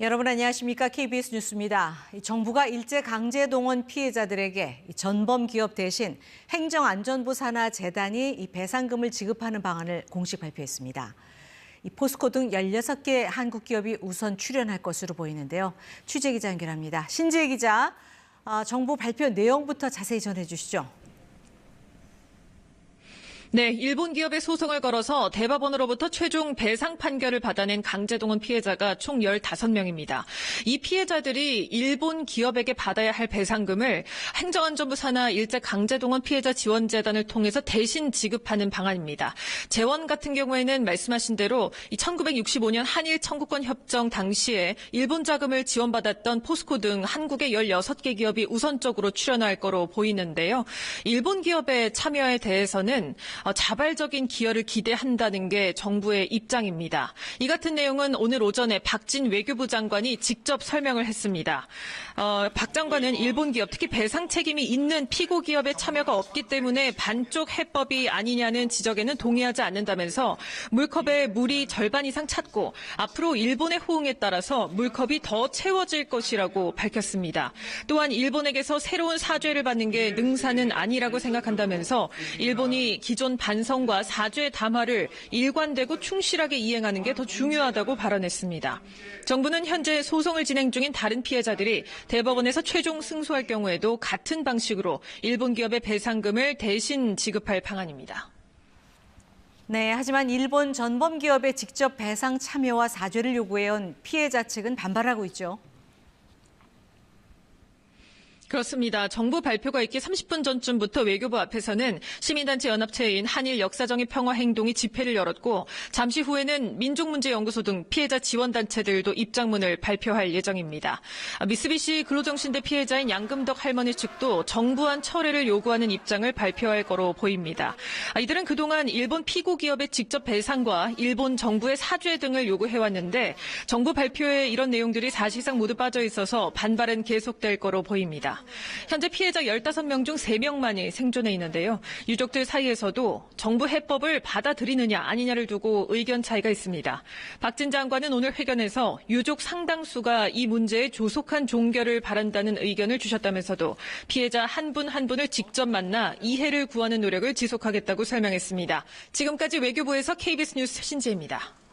여러분 안녕하십니까? KBS 뉴스입니다. 정부가 일제강제동원 피해자들에게 전범기업 대신 행정안전부 산하 재단이 이 배상금을 지급하는 방안을 공식 발표했습니다. 포스코 등 16개 한국 기업이 우선 출연할 것으로 보이는데요. 취재기자 연결합니다. 신지혜 기자, 정부 발표 내용부터 자세히 전해주시죠. 네, 일본 기업의 소송을 걸어서 대법원으로부터 최종 배상 판결을 받아낸 강제동원 피해자가 총 15명입니다. 이 피해자들이 일본 기업에게 받아야 할 배상금을 행정안전부 산하 일제강제동원 피해자 지원재단을 통해서 대신 지급하는 방안입니다. 재원 같은 경우에는 말씀하신 대로 1965년 한일 청구권 협정 당시에 일본 자금을 지원받았던 포스코 등 한국의 16개 기업이 우선적으로 출연할 거로 보이는데요. 일본 기업의 참여에 대해서는 자발적인 기여를 기대한다는 게 정부의 입장입니다. 이 같은 내용은 오늘 오전에 박진 외교부 장관이 직접 설명을 했습니다. 박 장관은 일본 기업, 특히 배상 책임이 있는 피고 기업의 참여가 없기 때문에 반쪽 해법이 아니냐는 지적에는 동의하지 않는다면서 물컵에 물이 절반 이상 찼고 앞으로 일본의 호응에 따라서 물컵이 더 채워질 것이라고 밝혔습니다. 또한 일본에게서 새로운 사죄를 받는 게 능사는 아니라고 생각한다면서 일본이 기존 반성과 사죄 담화를 일관되고 충실하게 이행하는 게 더 중요하다고 발언했습니다. 정부는 현재 소송을 진행 중인 다른 피해자들이 대법원에서 최종 승소할 경우에도 같은 방식으로 일본 기업의 배상금을 대신 지급할 방안입니다. 네, 하지만 일본 전범 기업의 직접 배상 참여와 사죄를 요구해온 피해자 측은 반발하고 있죠. 그렇습니다. 정부 발표가 있기 30분 전쯤부터 외교부 앞에서는 시민단체 연합체인 한일 역사정의 평화행동이 집회를 열었고 잠시 후에는 민족문제연구소 등 피해자 지원단체들도 입장문을 발표할 예정입니다. 미쓰비시 근로정신대 피해자인 양금덕 할머니 측도 정부안 철회를 요구하는 입장을 발표할 거로 보입니다. 이들은 그동안 일본 피고 기업의 직접 배상과 일본 정부의 사죄 등을 요구해왔는데 정부 발표에 이런 내용들이 사실상 모두 빠져 있어서 반발은 계속될 거로 보입니다. 현재 피해자 15명 중 3명만이 생존해 있는데요. 유족들 사이에서도 정부 해법을 받아들이느냐 아니냐를 두고 의견 차이가 있습니다. 박진 장관은 오늘 회견에서 유족 상당수가 이 문제에 조속한 종결을 바란다는 의견을 주셨다면서도 피해자 한 분 한 분을 직접 만나 이해를 구하는 노력을 지속하겠다고 설명했습니다. 지금까지 외교부에서 KBS 뉴스 신지혜입니다.